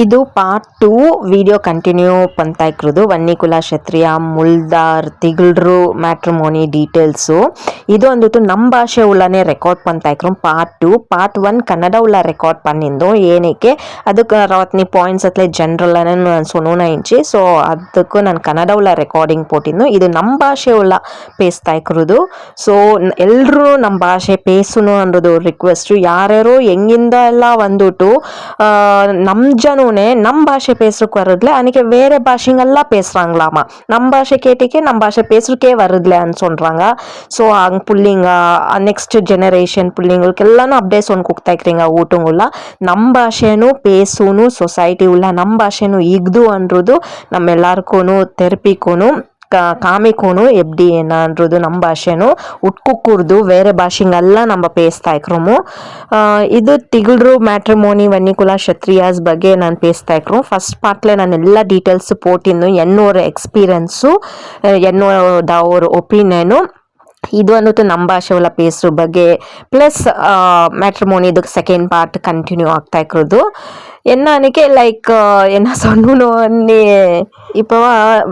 ಇದು part 2 video continue ಪಂತಾ ಇಕ್ರದು Vannikula ಕ್ಷತ್ರಿಯ ಮುಲ್ದಾರ್ ತಿಗಳ್ರು matrimony details ಇದು ಅಂದಿತ್ತು ನಮ್ಮ ಭಾಷೆ ಉಳ್ಳನೇ ರೆಕಾರ್ಡ್ ಪಂತಾ ಇಕ್ರು ಪಾರ್ಟ್ 2 ಪಾರ್ಟ್ 1 ಕನ್ನಡ ಉಳ್ಳ ರೆಕಾರ್ಡ್ ಪನ್ನಿಂದು ಏನಕ್ಕೆ ಅದಕ್ಕೆ ರವತ್ನಿ ಪಾಯಿಂಟ್ಸ್ ಅತ್ಲೆ ಜನರಲ್ ನಾನು ಸೊನೂನ ಇಂಚಿ ಸೊ ಅದಕ್ಕೂ ನಾನು ಕನ್ನಡ ಉಳ್ಳ ರೆಕಾರ್ಡಿಂಗ್ ಪೋಟಿದ್ದು ಇದು ನಮ್ಮ ಭಾಷೆ ಉಳ್ಳ ಪೇಸ್ತಾ ಇಕ್ರದು ಸೊ ಎಲ್ಲರೂ ನಮ್ಮ ಭಾಷೆ ಪೇಸುನು ಅನ್ನೋದು ರಿಕ್ವೆಸ್ಟು ಯಾರ್ಯಾರು ಹೆಂಗಿಂದ ಎಲ್ಲ வந்துட்டு ನಮ್ಮ ಜನೂನೇ நம்ம பாஷை பேசுறதுக்கு வருதுல அன்னைக்கு வேற பாஷைங்கெல்லாம் பேசுறாங்களாமா நம்ம பாஷை கேட்டிக்கே நம்ம பாஷை பேசுறதுக்கே வருதுலன்னு சொல்றாங்க ஸோ அங்கே புள்ளிங்க ನೆಕ್ಸ್ಟ್ ಜನರೇಷನ್ புள்ளிங்களுக்கெல்லாம் அப்படியே சொன்னு ಕೂಗ್ತಾ ಇಕ್ರಿಂಗ ಊಟಂಗುಲ್ಲ ನಮ್ಮ ಭಾಷೆನೂ ಪೇಸುನು ಸೊಸೈಟಿ ಉಳ್ಳ ನಮ್ಮ ಭಾಷೆನೂ ಇಗ್ದು ಅನ್ನೋದು ನಮ್ಮೆಲ್ಲರಿಗೂ ತೆರಪಿಕೋನು காமிக்கணும் எப்படி என்னன்றது நம்ம ಭಾಷೆನು ಉಟ್ಕುಕ್ಕೂರ್ದು ಬೇರೆ ಭಾಷೆಂಗೆಲ್ಲ நம்ம பேಸ್ತಾ ಇಕ್ರಮು ಇದು ತಿಗಳ್ರು ಮ್ಯಾಟ್ರಿಮೋನಿ ವನ್ನಿಕುಲ ಕ್ಷತ್ರಿಯಾಸ್ ಬಗ್ಗೆ ನಾನು பேಸ್ತಾ ಇಕ್ರು ಫಸ್ಟ್ ಪಾರ್ಟ್ಲೆ ನಾನು ಎಲ್ಲ ಡೀಟೇಲ್ಸ್ போட்டின்னு என்னோட எக்ஸ்பீரியன்ஸு என்னோட ஒரு ஒப்பீனியನು ಇದು ಅನ್ನೋದು ನಮ್ಮ ಭಾಷೆ ಒಳ ಪೇಸ್ರ ಬಗ್ಗೆ ಪ್ಲಸ್ ಮ್ಯಾಟ್ರಿಮೋನಿ ಇದಕ್ಕೆ ಸೆಕೆಂಡ್ ಪಾರ್ಟ್ ಕಂಟಿನ್ಯೂ ಆಗ್ತಾ ಇರೋದು என்னன்னைக்கு லைக் என்ன சொல்லணும் இப்போ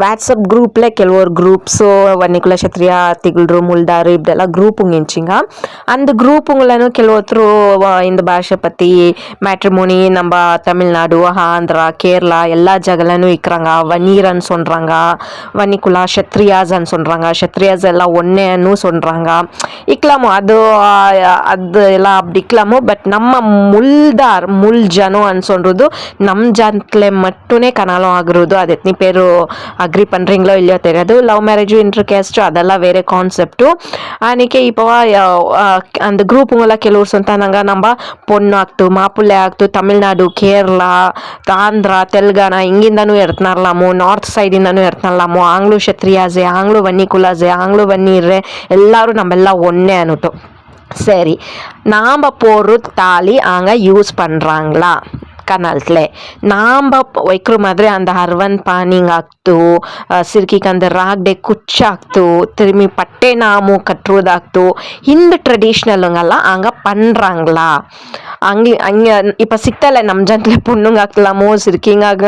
வாட்ஸ்அப் குரூப்பில் ಕೆಲವರು குரூப்ஸு ವನ್ನಿಕುಲ ಕ್ಷತ್ರಿಯ ತಿಗಳ್ರು ಮುಲ್ದಾರು இப்படியெಲ್ಲ குரூப்புங்க இருந்துச்சுங்க அந்த குரூப்புங்களும் ಕೆಲವೊತ್ತರು இந்த ಭಾಷೆ பற்றி மேட்ரிமோனி நம்ம தமிழ்நாடு ஆந்திரா கேரளா எல்லா ஜகலனும் இருக்கிறாங்க வன்னீரன்னு சொல்கிறாங்க வன்னிகுலா ಕ್ಷತ್ರಿಯಾஸ்ன்னு சொல்கிறாங்க ಕ್ಷತ್ರಿಯಾஸ் எல்லாம் ஒன்னேன்னு சொல்கிறாங்க இக்கலாமோ அது எல்லாம் அப்படி இக்கலாமோ பட் நம்ம முல்தார் முல் ஜனம்னு சொல்றது நம் ஜான்ல மட்டுமே கனாலம் ஆகுறது அது எத்தனை பேர் அக்ரி பண்றீங்களோ இல்லையோ தெரியாது லவ் மேரேஜ் இன்டர் கேஸ்ட் அதெல்லாம் வேற கான்செப்ட் அன்னைக்கு இப்போ அந்த குரூப்புங்கெல்லாம் ಕೆಲವರು சொன்னாங்க நம்ம பொண்ணு ಆಗ್ತು ಮಾಪುಲ್ಲೆ ಆಗ್ತು ತಮಿಳ್ನಾಡು ಕೇರಳ ಆಂಧ್ರ ತೆಲಂಗಾಣ ಹಿಂಗಿಂದನೂ ಇರ್ತಾರಲಾಮು ನಾರ್ತ್ ಸೈಡಿಂದನೂ ಇರ್ತಾರಲಾಮು ಆಂಗ್ಲೋ ಕ್ಷತ್ರಿಯಾಸೆ ಆಂಗ್ಲೋ ವನ್ನಿಕುಲಾಸೆ ಆಂಗ್ಲೋ ವನ್ನೀರ್ರೆ எல்லாரும் நம்மெல்லாம் ஒன்னே அனுட்டோம் சரி நாம் போடுற தாலி அங்கே யூஸ் பண்ணுறாங்களா ಕನಲ್ತ್ಲೆ ನಾಂಬ ವೈಕ್ರ ಮಾದ್ರೆ ಅಂದ ಹರ್ವನ್ ಪಾನಿಂಗ್ ಆಗ್ತು ಸಿರ್ಕಿಗೆ ಅಂದ ರಾಗ್ಡೆ ಕುಚ್ಚಾಗ್ತು ತಿರುಮಿ ಪಟ್ಟೆ ನಾಮು ಕಟ್ಟುವುದಾಗ್ತು ಹಿಂದ್ ட்ரெடிஷ்னலுங்கெಲ್ಲ அங்கே பண்ணுறாங்களா அங்கே இப்போ சிக்தலை நம்ம ஜனத்தில் பொண்ணுங்க ಆಗ್ಲಾಮೋ ಸಿರ್ಕಿಂಗಾಗ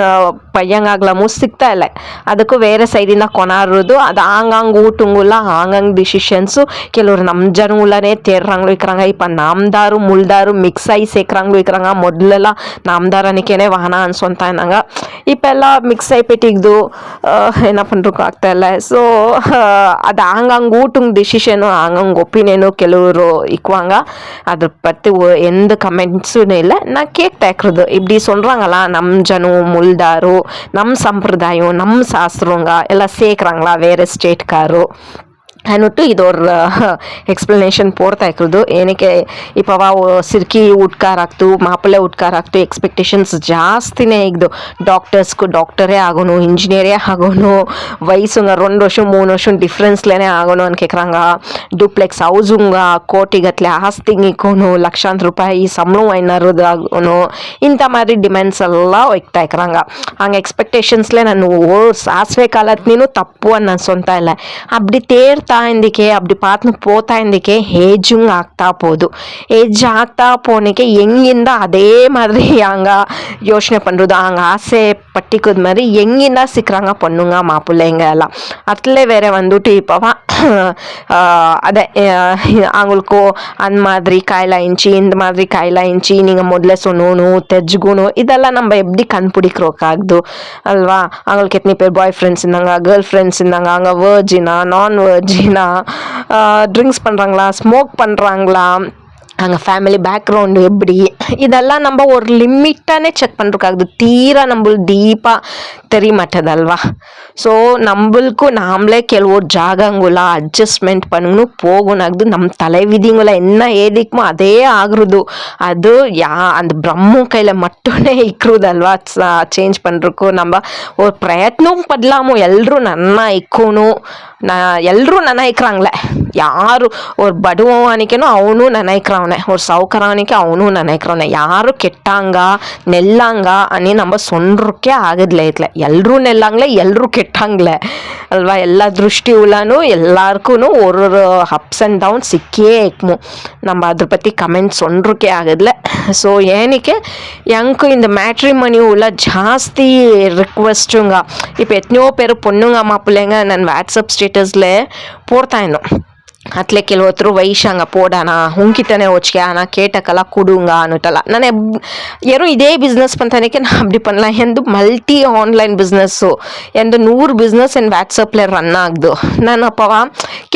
ಪಯ್ಯಂಗಾಗ್ಲಾಮೋ ಸಿಗ್ತಾ ಇಲ್ಲ ಅದಕ್ಕೂ ಬೇರೆ ಸೈಡಿಂದ ಕೊನಾರೋದು ಅದು ஆங்காங்க ஊட்டுங்குள்ள ஆங்காங்க டிசிஷன்ஸு ಕೆಲವರು ನಮ್ಮ ಜನಗಳೇ தேடுறாங்களோ இருக்கிறாங்க இப்போ நாம்தாரு முல்தாரு மிக்ஸ் ஆகி சேர்க்குறாங்களோ இருக்கிறாங்க ಮೊದಲೆಲ್ಲ நாம்தாரனிக்கேனே வானா ಅನ್ಸೊಂತ ಇದ್ದಂಗ இப்பெಲ್ಲ மிக்ஸ் ஆகிப்பிட்டிಗ್ದು என்ன பண்ணுறಕ್ಕೂ ಆಗ್ತಾ ಇಲ್ಲ ಸೊ ಅದು ஆங்காங்க ஊட்டுங்க டிசிஷனு ஆங்காங்க ஒப்பீனியனு ಕೆಲವರು இக்குவாங்க அதை பற்றி எந்த கமெண்ட்ஸும் இல்லை நான் கேட்க இருக்கிறது இப்படி சொல்கிறாங்களா நம்ம ஜனம் முல்தாரு நம்ம சம்பிரதாயம் நம்ம சாஸ்திரங்க எல்லாம் சேர்க்குறாங்களா வேறு ஸ்டேட்காரு ಅನ್ನಿಟ್ಟು ಇದೊರ ಎಕ್ಸ್ಪ್ಲನೇಷನ್ ಪೋಡ್ತಾ ಇರೋದು ಏನಕ್ಕೆ இப்போ ಸಿರ್ಕಿ ಉಟ್ಕಾರಾಗ್ತು ಮಾಪಲೆ ಉಟ್ಕಾರಾಗ್ತು ಎಕ್ಸ್ಪೆಕ್ಟೇಷನ್ಸ್ ಜಾಸ್ತಿನೇ ಈಗ್ದು ಡಾಕ್ಟರ್ಸ್ಗೂ ಡಾಕ್ಟರೇ ಆಗೋನು ಇಂಜಿನಿಯರೇ ಆಗೋನು ವಯಸ್ಸುಂಗ 2 ವರ್ಷ 3 ವರ್ಷ ಡಿಫ್ರೆನ್ಸ್ಲೇನೆ ಆಗೋನು ಅಂತ ಕೇಕ್ರಾಂಗ ಡೂಪ್ಲೆಕ್ಸ್ ಹೌಸುಂಗ ಕೋಟಿಗಟ್ಲೆ ಆಸ್ತಿಂಗ್ ಇಕ್ಕೋನು ಲಕ್ಷಾಂತರ ರೂಪಾಯಿ ಸಂಬಳ ಏನಾರೋದು ಆಗೋನು ಇಂಥ ಮಾರಿ ಡಿಮ್ಯಾಂಡ್ಸ್ ಎಲ್ಲ ಒಯ್ತಾ ಇಕ್ರಾಂಗ ಹಂಗೆ ಎಕ್ಸ್ಪೆಕ್ಟೇಷನ್ಸ್ಲೇ ನಾನು ಸಾಸಿವೆ ಕಾಲತ್ ನೀನು ತಪ್ಪು ಅನ್ನೋ ಸ್ವಂತ ಇಲ್ಲ அப்படி தேர்தா ಇಂದಿಕೆ அப்படி பார்த்து போத்தா ಇಂದಿಕೆ ஏஜுங் ಆಗ್ತಾ போகுது ஏஜ் ಆಗ್ತಾ போனிக்கு எங்கிருந்தா அதே மாதிரி அங்கே யோசனை பண்ணுறது அங்கே ஆசை பட்டிக்குது மாதிரி எங்கிருந்தா சிக்கிறாங்க பொண்ணுங்க மாப்பிள்ளைங்க எல்லாம் அதில் வேற வந்துட்டு இப்போவா ಅದೇ அவங்களுக்கோ அந்த மாதிரி காயிலாயிடுச்சு இந்த மாதிரி காயிலாயிடுச்சு நீங்கள் முதல்ல சொன்னோணும் தெரிஞ்சுக்கணும் இதெல்லாம் நம்ம எப்படி கண்டுபிடிக்கிறோக்காகுது அல்வா அவங்களுக்கு எத்தனை பேர் பாய் ஃப்ரெண்ட்ஸ் இருந்தாங்க கேர்ள் ஃப்ரெண்ட்ஸ் இருந்தாங்க அங்கே வேர்ஜினா நான் வேர்ஜினா ட்ரிங்க்ஸ் பண்ணுறாங்களா ஸ்மோக் பண்ணுறாங்களா அங்கே ஃபேமிலி பேக்ரவுண்டு எப்படி இதெல்லாம் நம்ம ஒரு லிமிட்டானே செக் பண்ணுறதுக்காகுது தீரா நம்மளுக்கு டீப்பாக தெரிய மாட்டேதல்வா ஸோ நம்மளுக்கு நாமளே ಕೆಲವರು ಜಾಗಂಗುಲ ಅಡ್ಜಸ್ಟ್ಮೆಂಟ್ பண்ணணும் போகணும்னாகுது நம்ம தலைவிதிங்களை என்ன ஏதிக்குமோ அதே ஆகுறது அது அந்த பிரம்ம கையில் மட்டுமே இக்குறதல்வா சேஞ்ச் பண்ணுறதுக்கு நம்ம ஒரு பிரயತ್ನ ಪಡ್ಲಾಮೋ ಎಲ್ಲರೂ ನನ್ನ ಇಕ್ಕೋನು ಎಲ್ಲರೂ ನನ್ನ ಇಕ್கிறாங்களே யாரு ஒரு படுவானிக்கனோ அவனு நினைக்கிறவனே, ஒரு சவுக்கரவனிக்கு அவனு நினைக்கிறவனே, ಯಾರು ಕೆಟ್ಟಾಂಗ ನೆಲ್ಲಂಗ ಅನ್ನಿ ನಮ್ಮ ಸೊಂಡ್ರಕ್ಕೆ ಆಗದ್ಲೇ ಇತ್ಲೆ. ಎಲ್ಲರೂ ನೆಲ್ಲಂಗ್ಲೆ, ಎಲ್ಲರೂ ಕೆಟ್ಟಂಗ್ಲೆ ಅಲ್ವಾ. ಎಲ್ಲ ದೃಷ್ಟಿ ಉಳ್ಳಾನು எல்லாருக்கும் ஒரு அப்ஸ் அண்ட் டவுன் சிக்கே இக்குமோ. நம்ம அದ್ರ பற்றி கமெண்ட் சொல்றக்கே ஆகுதுல. ஸோ ஏனிக்கு எனக்கு இந்த மேட்ரிமனி உள்ள ஜாஸ்தி ரிக்வெஸ்ட்டுங்க. இப்போ எத்தனையோ பேர் பொண்ணுங்க மாப்பிள்ளைங்க ನನ್ನ வாட்ஸ்அப் ஸ்டேட்டஸில் போடுத்தா இன்னும் అట్లే ಕೆಲವೊತ್ತರು ವೈಶಾಂಗ போடானா உங்கிட்டனே வச்சுக்க ஆனால் கேட்டக்கெல்லாம் கொடுங்க அனுட்டலாம். நான் யாரும் இதே பிஸ்னஸ் பண்ணுறதுக்கு நான் அப்படி பண்ணலாம். எந்த மல்டி ஆன்லைன் பிஸ்னஸ்ஸು ಎಂದು 100 பிஸ்னஸ் என் வாட்ஸ்அப்பில் ரன் ஆகுது. நான் அப்போவா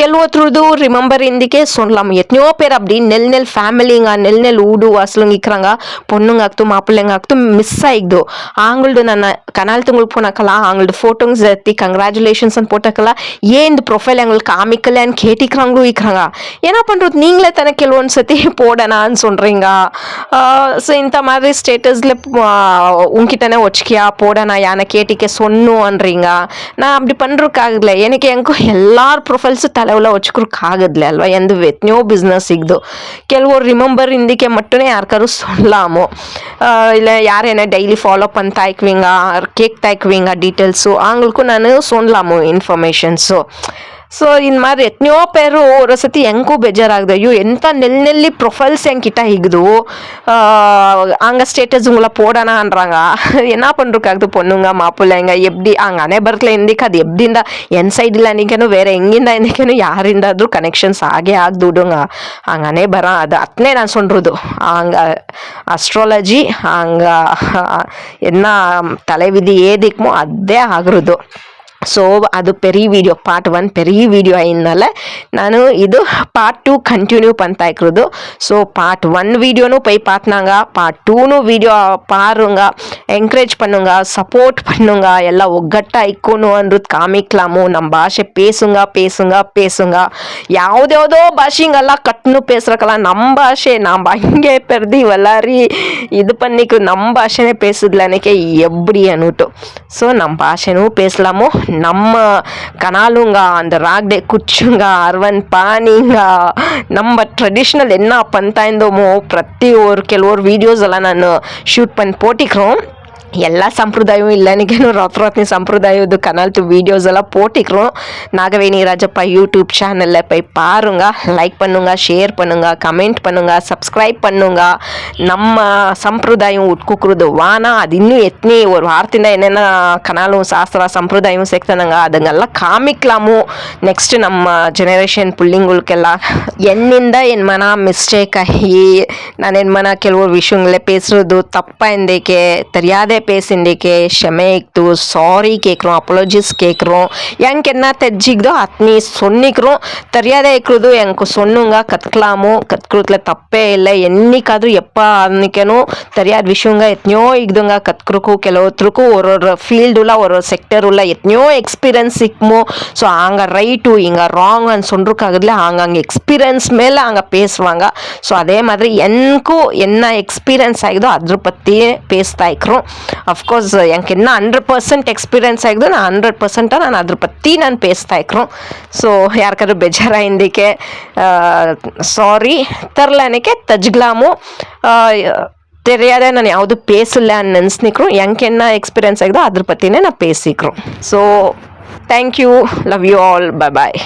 ಕೆಲವೊತ್ತರದು ரிமெம்பர் இந்திக்கே சொல்லலாம். எத்தனையோ பேர் அப்படி நெல் ஃபேமிலிங்க நெல் ஊடு வாசலுங்க இருக்கிறாங்க, பொண்ணுங்க ஆகட்டும் மாப்பிள்ளைங்க ஆகட்டும் மிஸ் ஆகிடுது. அவங்களது நான் கனாலத்துங்களுக்கு போனாக்கலாம், அவங்களது ஃபோட்டோங்க எத்தி கங்க்ராச்சுலேஷன்ஸ் போட்டாக்கலாம், ஏன் இந்த ப்ரொஃபைல் எங்களுக்கு காமிக்கலன்னு கேட்டிக்கிறாங்க இருக்கிறாங்க. என்ன பண்ணுறது, நீங்களே தானே ಕೆಲವೊಂದು ಸತಿ போடனான்னு சொல்கிறீங்க. ஸோ இந்த மாதிரி ஸ்டேட்டஸில் உங்ககிட்டனே வச்சுக்கியா போடனா யானை கேட்டிக்க சொன்னுன்றீங்க. நான் அப்படி பண்ணுறதுக்காகல, எனக்கு எல்லார் ப்ரொஃபೈಲ್ಸು தலைவில் வச்சுக்கிறதுக்காಗದ್ಲೆ ಅಲ್ವಾ. ಎಂದು ಎತ್ತನೋ ಬಿಸ್ನೆಸ್ ಸಿಗ್ದು ಕೆಲವರು ರಿಮೆಂಬರ್ ಇಂದಿಕ್ಕೆ ಮಟ್ಟನೇ ಯಾರ್ಕಾರು சொல்லாமோ இல்லை யார் என்ன டெய்லி ஃபாலோ பண்ணிட்டா இருக்குவீங்க, கேட்கா இருக்குவீங்க டீட்டெயில்ஸு அவங்களுக்கும் நான் சொல்லலாமோ இன்ஃபர்மேஷன்ஸு. ஸோ இந்த மாதிரி எத்தனையோ பேர் ஒரு சತಿ ಹೆಂಗೂ ಬೇಜಾರಾಗ್ದು, ಅಯ್ಯೋ ಎಂಥ ನೆಲ್ಲಿ ப்ரொஃபைல்ஸ் என்கிட்ட இகுது அங்கே ஸ்டேட்டஸ் உங்களை போடனான்றாங்க. என்ன பண்ணுறதுக்காகுது பொண்ணுங்க மாப்பிள்ளைங்க எப்படி அங்கே அனைபரத்தில் ಇಂದಿಕ್ಕೆ ಅದು ಎಬ್ದಿಂದ ಎನ್ ಸೈಡ್ ಇಲ್ಲ ನಿಂಕೇನು ಬೇರೆ ಹೆಂಗಿಂದ ಇಂದಿಕ್ಕೇನು ಯಾರಿಂದಾದ್ರೂ ಕನೆಕ್ಷನ್ಸ್ ಆಗೇ ಆಗ್ದುಡುங்க. ಹಂಗನೇ ಬರ ಅದು ಅತ್ನೇ ನಾನು சொல்றது. அங்கே அஸ்ட்ராலஜி அங்கே என்ன தலைவிதி ஏதிக்குமோ அதே ஆகுறது. ஸோ அது பெரிய வீடியோ பார்ட் 1 பெரிய வீடியோ ஆயினால ನಾನು ಇದು பார்ட் 2 ಕಂಟಿನ್ಯೂ ಪಂತಾ ಇರೋದು. ஸோ பார்ட் 1 வீடியோனு போய் பார்த்தாங்க, பார்ட் 2 வீடியோ பாருங்க, என்கரேஜ் பண்ணுங்க, சப்போர்ட் பண்ணுங்க, எல்லாம் ಒಗ್ಗಟ್ಟா ಇಕ್ಕೋನು ಅನ್ನೋದು ಕಾಮಿಕ್ಲಾಮು. ನಮ್ಮ ಭಾಷೆ பேசுங்க. ಯಾವುದ್ಯಾವುದೋ ಭಾಷೆங்கெல்லாம் கட்டுனு பேசுறக்கಲ್ಲ, நம்ம ಭಾಷೆ நம்ம அங்கே பெருதி வல்லாரி இது பண்ணிக்கு நம்ம ಭಾಷೆನೇ பேசுதலனಕ್ಕೆ எப்படி ಅನ್ನுட்டு. ஸோ நம்ம ಭಾಷೆನೂ பேசலாமோ, நம்ம கனாலுங்க அந்த ராக்டே குச்சுங்க அரவன் பானிங்க நம்ம ட்ரெடிஷ்னல் என்ன பண்ணிட்டா இருந்தோமோ ಪ್ರತಿ ಕೆಲವರು வீடியோஸ் எல்லாம் நான் ஷூட் பண்ணி போட்டிக்கிறோம். எல்லா சம்பிரதாயமும் இல்லைனிக்கேನು ராத்திரி சம்பிரதாயது கனால்த்து வீடியோஸ் எல்லாம் போட்டிக்கிறோம். நாகவேணி ராஜப்பா யூடியூப் சேனலில் போய் பாருங்க, லைக் பண்ணுங்க, ஷேர் பண்ணுங்க, கமெண்ட் பண்ணுங்க, சப்ஸ்கிரைப் பண்ணுங்க. நம்ம சம்பிரதாயம் உட்குக்குறது வானா அது இன்னும் எத்தனை ஒரு வாரத்திಂದ என்னென்ன கனாலும் சாஸ்திர சம்பிரதாயம் சேர்த்தானுங்க அதுங்கெல்லாம் காமிக்கலாமோ நெக்ஸ்ட் நம்ம ஜெனரேஷன் பிள்ளைங்களுக்கெல்லாம். என்னிಂದ என் மன மிஸ்டேக் ஆகி நான் என் மன ಕೆಲವು விஷயங்களே பேசுறது தப்பா இருந்தேக்கே தெரியாதே பேசிண்டிக்கு ಕ್ಷಮೆ இக்து சாரி கேட்குறோம், அப்பாலஜிஸ் கேட்குறோம். எனக்கு என்ன தெரிஞ்சிக்குதோ அத்தனை சொன்னிக்கிறோம். தெரியாத இருக்கிறது எனக்கு சொன்னுங்க, கற்றுக்கலாமோ, கற்றுக்கிறதுல தப்பே இல்லை. என்னைக்காದ್ರೂ எப்போ அன்னைக்கேனும் தெரியாத விஷயங்க எத்தனையோ இக்குதுங்க கற்றுக்கிறக்கும். ಕೆಲವೊತ್ತருக்கும் ஒரு ஃபீல்டுல ஒரு செக்டருல எத்தனையோ எக்ஸ்பீரியன்ஸ் சிக்குமோ. ஸோ அங்கே ரைட்டு இங்கே ராங்னு சொல்றதுக்காகல அங்கே எக்ஸ்பீரியன்ஸ் மேலே அங்கே பேசுவாங்க. ஸோ அதே மாதிரி எனக்கும் என்ன எக்ஸ்பீரியன்ஸ் ஆகிதோ அದ್ರ பற்றி பேசுதா இருக்கிறோம். ಅಫ್ಕೋರ್ಸ್ எனக்கு என்ன 100% ಎಕ್ಸ್ಪೀರಿಯನ್ಸ್ ಆಗಿದ್ದು ನಾನು 100% ನಾನು ಅದ್ರ ಪತ್ತಿ ನಾನು பேசுತಾ இருக்கிறோம். ஸோ யாருக்காದ್ರೂ ಬೇಜಾರಾಯಿಂದಿಕ್ಕೆ சாரி ತರಲಾನಕ್ಕೆ ತಜ್ಗ್ಲಾಮು தெரியாத நான் ಯಾವುದು பேசலன்னு நினைச்சிக்கிறோம். எனக்கு என்ன எக்ஸ்பீரியன்ஸ் ஆகிதோ அದ್ರ பற்றினே நான் பேசிக்கிறோம். So thank you, love you all, bye bye.